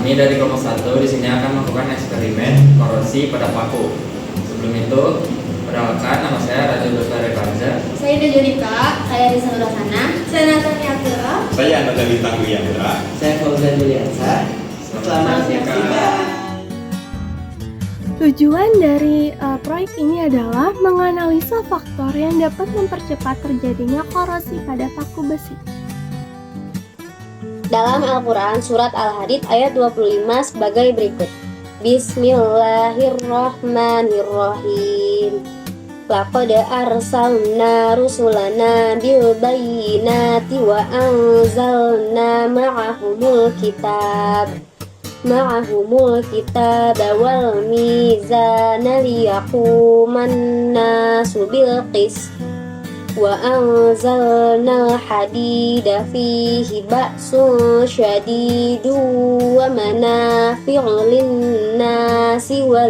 Kami dari kelompok 1 di sini akan melakukan eksperimen korosi pada paku. Sebelum itu, perkenalkan, nama saya Raja Bestari Karja. Saya Dejurika, saya Risa Nurasana. Saya Natania Akira. Saya Ananda Bintang Wiyandra. Saya Fauzan Juliansa. Selamat menyaksikan. Tujuan dari proyek ini adalah menganalisa faktor yang dapat mempercepat terjadinya korosi pada paku besi. Dalam Al-Quran, surat Al-Hadid ayat 25 sebagai berikut. Bismillahirrahmanirrahim. Laqad arsalna rusulana bil bayyinati wa anzalna ma'ahumul kitab wal mizana liyaquman nasu bil qist wa anzalna hadida fihi ba'sun syadidu wa manafi'u lin-nasi wa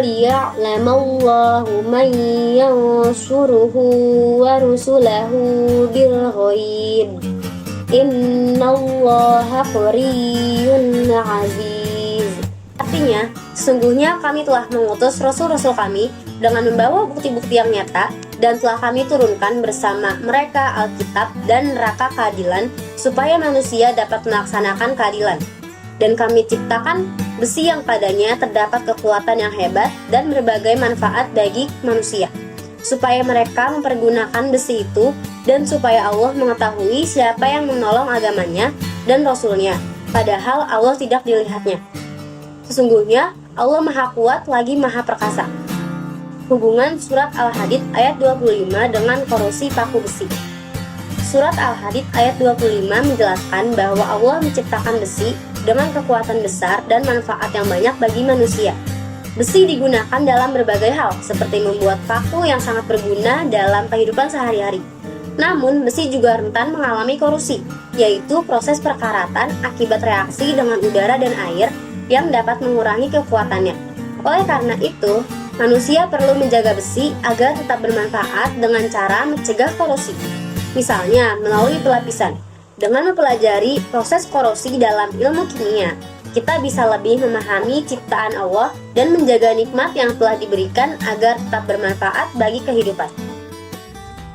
liya'lamallahu man yansuruhu wa rusulahu bil ghaib. Innallaha qawiyyun aziz. Artinya, sesungguhnya kami telah mengutus rasul-rasul kami dengan membawa bukti-bukti yang nyata dan telah kami turunkan bersama mereka Alkitab dan neraka keadilan supaya manusia dapat melaksanakan keadilan. Dan kami ciptakan besi yang padanya terdapat kekuatan yang hebat dan berbagai manfaat bagi manusia, supaya mereka mempergunakan besi itu dan supaya Allah mengetahui siapa yang menolong agamanya dan Rasulnya, padahal Allah tidak dilihatnya. Sesungguhnya Allah Maha Kuat lagi Maha Perkasa. Hubungan surat Al-Hadid ayat 25 dengan korosi paku besi. Surat Al-Hadid ayat 25 menjelaskan bahwa Allah menciptakan besi dengan kekuatan besar dan manfaat yang banyak bagi manusia. Besi digunakan dalam berbagai hal, seperti membuat paku yang sangat berguna dalam kehidupan sehari-hari. Namun, besi juga rentan mengalami korosi, yaitu proses perkaratan akibat reaksi dengan udara dan air yang dapat mengurangi kekuatannya. Oleh karena itu, manusia perlu menjaga besi agar tetap bermanfaat dengan cara mencegah korosi. Misalnya, melalui pelapisan. Dengan mempelajari proses korosi dalam ilmu kimia, kita bisa lebih memahami ciptaan Allah dan menjaga nikmat yang telah diberikan agar tetap bermanfaat bagi kehidupan.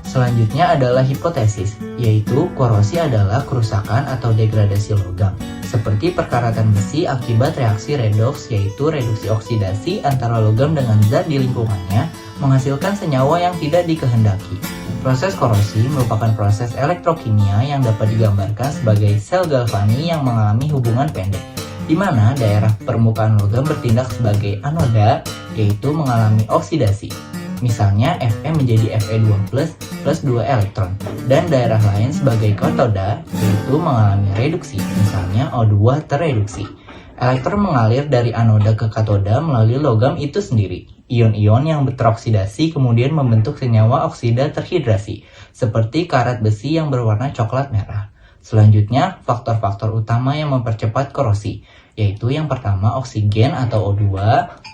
Selanjutnya adalah hipotesis, yaitu korosi adalah kerusakan atau degradasi logam, seperti perkaratan besi akibat reaksi redoks, yaitu reduksi oksidasi antara logam dengan zat di lingkungannya, menghasilkan senyawa yang tidak dikehendaki. Proses korosi merupakan proses elektrokimia yang dapat digambarkan sebagai sel galvani yang mengalami hubungan pendek, di mana daerah permukaan logam bertindak sebagai anoda, yaitu mengalami oksidasi. Misalnya Fe menjadi Fe2+ plus 2 elektron, dan daerah lain sebagai katoda, yaitu mengalami reduksi, misalnya O2 tereduksi. Elektron mengalir dari anoda ke katoda melalui logam itu sendiri. Ion-ion yang teroksidasi kemudian membentuk senyawa oksida terhidrasi, seperti karat besi yang berwarna coklat merah. Selanjutnya, faktor-faktor utama yang mempercepat korosi, yaitu yang pertama oksigen atau O2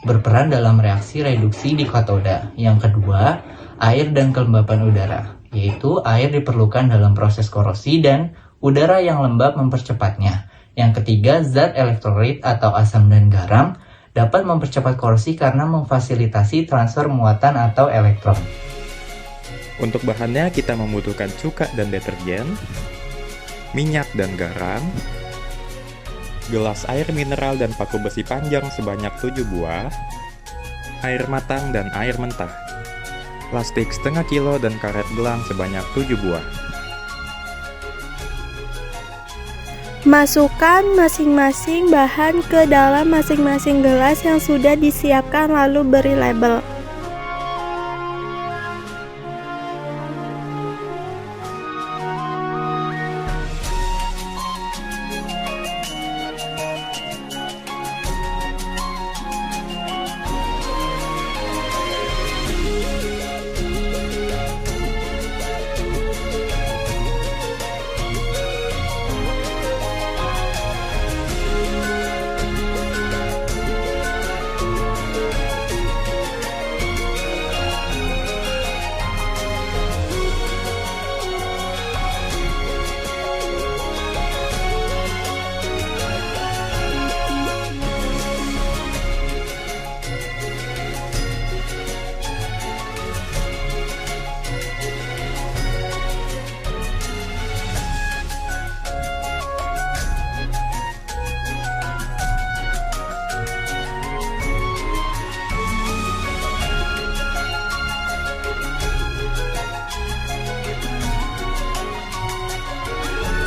berperan dalam reaksi reduksi di katoda. Yang kedua, air dan kelembapan udara, yaitu air diperlukan dalam proses korosi dan udara yang lembab mempercepatnya. Yang ketiga, zat elektrolit atau asam dan garam dapat mempercepat korosi karena memfasilitasi transfer muatan atau elektron. Untuk bahannya kita membutuhkan cuka dan deterjen, minyak dan garam, gelas air mineral dan paku besi panjang sebanyak 7 buah, air matang dan air mentah, plastik setengah kilo dan karet gelang sebanyak 7 buah. Masukkan masing-masing bahan ke dalam masing-masing gelas yang sudah disiapkan lalu beri label.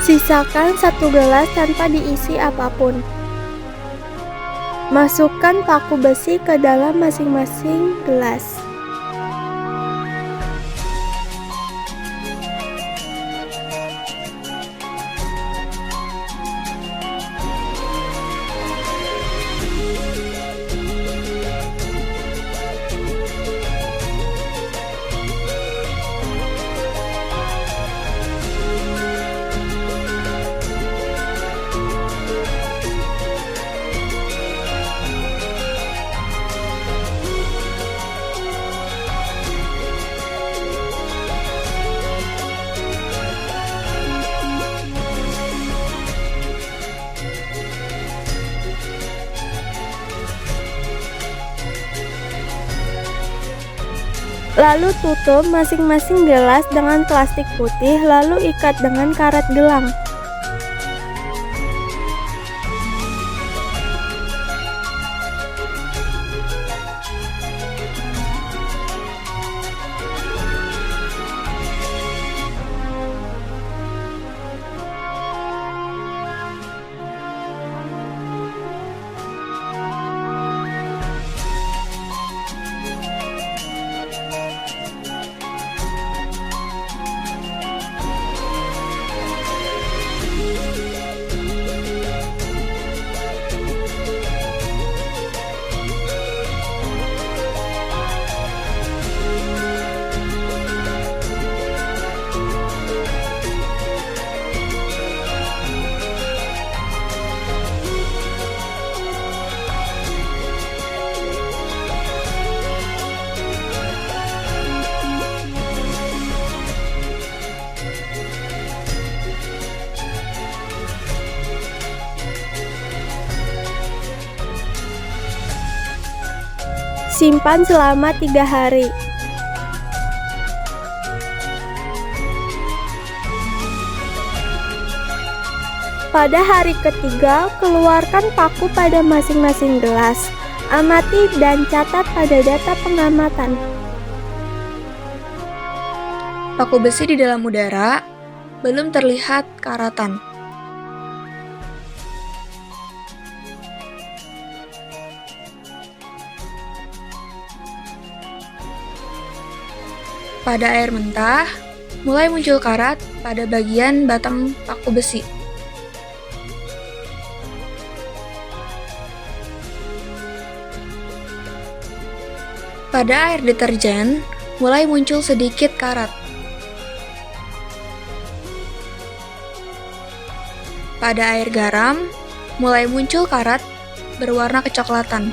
Sisakan 1 gelas tanpa diisi apapun. Masukkan paku besi ke dalam masing-masing gelas. Lalu tutup masing-masing gelas dengan plastik putih, lalu ikat dengan karet gelang. Simpan selama 3 hari. Pada hari ketiga, keluarkan paku pada masing-masing gelas. Amati dan catat pada data pengamatan. Paku besi di dalam udara belum terlihat karatan. Pada air mentah, mulai muncul karat pada bagian batang paku besi. Pada air deterjen, mulai muncul sedikit karat. Pada air garam, mulai muncul karat berwarna kecoklatan.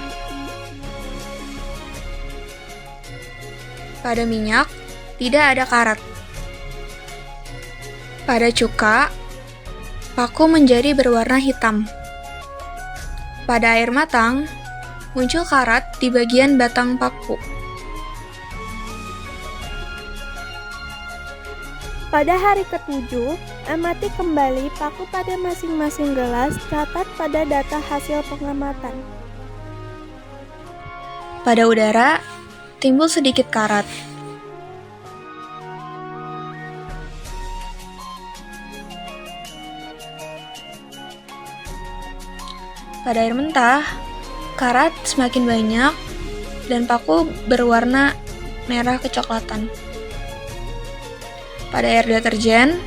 Pada minyak, tidak ada karat. Pada cuka, paku menjadi berwarna hitam. Pada air matang, muncul karat di bagian batang paku. Pada hari ketujuh, amati kembali paku pada masing-masing gelas, catat pada data hasil pengamatan. Pada udara, timbul sedikit karat. Pada air mentah, karat semakin banyak dan paku berwarna merah kecoklatan. Pada air deterjen,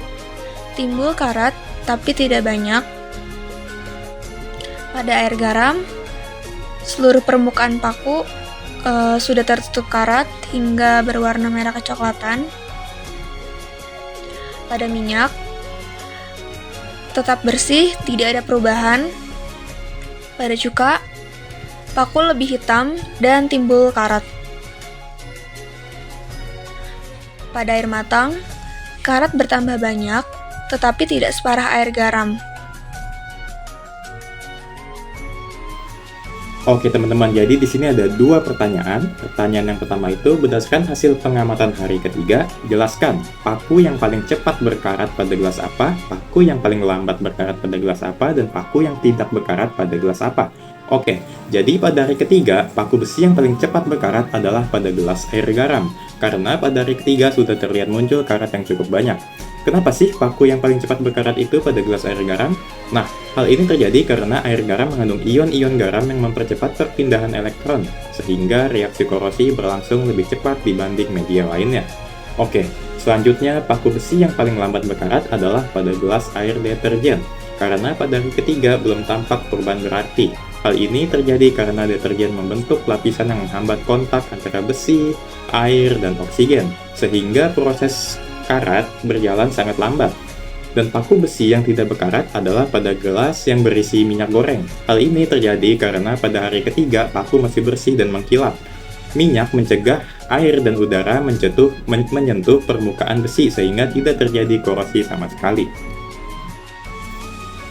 timbul karat tapi tidak banyak. Pada air garam, seluruh permukaan paku sudah tertutup karat hingga berwarna merah kecoklatan. Pada minyak, tetap bersih, tidak ada perubahan. Pada cuka, paku lebih hitam dan timbul karat. Pada air matang, karat bertambah banyak, tetapi tidak separah air garam. Oke teman-teman, jadi di sini ada 2 pertanyaan. Pertanyaan yang pertama itu berdasarkan hasil pengamatan hari ketiga, jelaskan paku yang paling cepat berkarat pada gelas apa, paku yang paling lambat berkarat pada gelas apa, dan paku yang tidak berkarat pada gelas apa. Oke, jadi pada hari ketiga, paku besi yang paling cepat berkarat adalah pada gelas air garam, karena pada hari ketiga sudah terlihat muncul karat yang cukup banyak. Kenapa sih paku yang paling cepat berkarat itu pada gelas air garam? Nah, hal ini terjadi karena air garam mengandung ion-ion garam yang mempercepat perpindahan elektron, sehingga reaksi korosi berlangsung lebih cepat dibanding media lainnya. Oke, selanjutnya paku besi yang paling lambat berkarat adalah pada gelas air deterjen, karena pada hari ketiga belum tampak perubahan berarti. Hal ini terjadi karena deterjen membentuk lapisan yang menghambat kontak antara besi, air, dan oksigen, sehingga proses karat berjalan sangat lambat. Dan paku besi yang tidak berkarat adalah pada gelas yang berisi minyak goreng. Hal ini terjadi karena pada hari ketiga paku masih bersih dan mengkilap. Minyak mencegah air dan udara menyentuh permukaan besi sehingga tidak terjadi korosi sama sekali.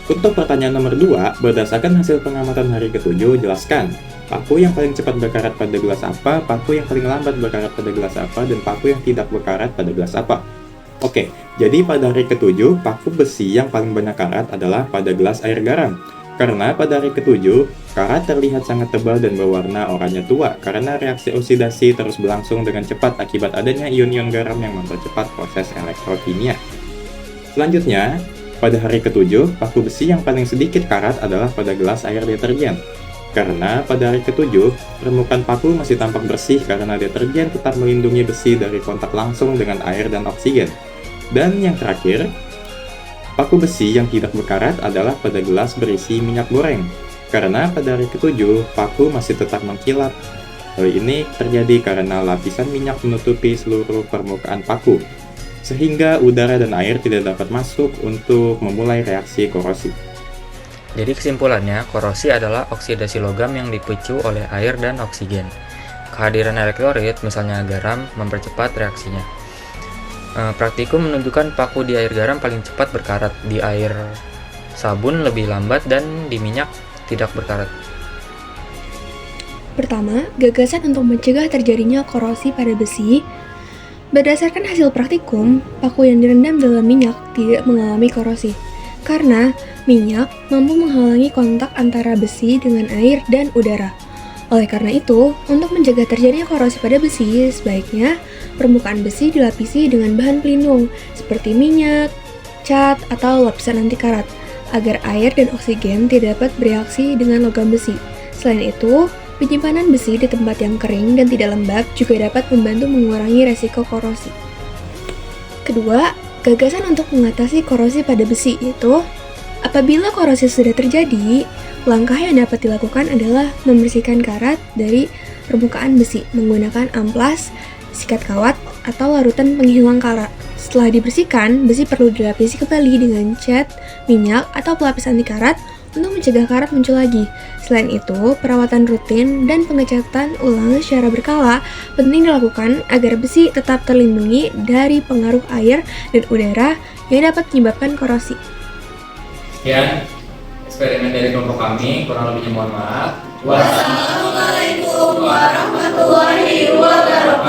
Untuk pertanyaan nomor 2, berdasarkan hasil pengamatan hari ke-7, jelaskan paku yang paling cepat berkarat pada gelas apa, paku yang paling lambat berkarat pada gelas apa, dan paku yang tidak berkarat pada gelas apa. Oke, jadi pada hari ke-7, paku besi yang paling banyak karat adalah pada gelas air garam. Karena pada hari ke-7, karat terlihat sangat tebal dan berwarna oranye tua karena reaksi oksidasi terus berlangsung dengan cepat akibat adanya ion-ion garam yang mempercepat proses elektrokimia. Selanjutnya, pada hari ke-7, paku besi yang paling sedikit karat adalah pada gelas air deterjen. Karena pada hari ke-7, permukaan paku masih tampak bersih karena deterjen tetap melindungi besi dari kontak langsung dengan air dan oksigen. Dan yang terakhir, paku besi yang tidak berkarat adalah pada gelas berisi minyak goreng. Karena pada hari ke-7, paku masih tetap mengkilap. Hal ini terjadi karena lapisan minyak menutupi seluruh permukaan paku, sehingga udara dan air tidak dapat masuk untuk memulai reaksi korosi. Jadi kesimpulannya, korosi adalah oksidasi logam yang dipicu oleh air dan oksigen. Kehadiran elektrolit, misalnya garam, mempercepat reaksinya. Praktikum menunjukkan paku di air garam paling cepat berkarat, di air sabun lebih lambat, dan di minyak tidak berkarat. Pertama, gagasan untuk mencegah terjadinya korosi pada besi. Berdasarkan hasil praktikum, paku yang direndam dalam minyak tidak mengalami korosi, karena minyak mampu menghalangi kontak antara besi dengan air dan udara. Oleh karena itu, untuk mencegah terjadinya korosi pada besi, sebaiknya permukaan besi dilapisi dengan bahan pelindung seperti minyak, cat, atau lapisan anti karat, agar air dan oksigen tidak dapat bereaksi dengan logam besi. Selain itu, penyimpanan besi di tempat yang kering dan tidak lembab juga dapat membantu mengurangi resiko korosi. Kedua, gagasan untuk mengatasi korosi pada besi yaitu, apabila korosi sudah terjadi, langkah yang dapat dilakukan adalah membersihkan karat dari permukaan besi menggunakan amplas, sikat kawat, atau larutan penghilang karat. Setelah dibersihkan, besi perlu dilapisi kembali dengan cat, minyak, atau pelapis anti karat untuk mencegah karat muncul lagi. Selain itu, perawatan rutin dan pengecatan ulang secara berkala penting dilakukan agar besi tetap terlindungi dari pengaruh air dan udara yang dapat menyebabkan korosi. Sekian eksperimen dari kelompok kami, kurang lebihnya mohon maaf. Wassalamualaikum warahmatullahi wabarakatuh.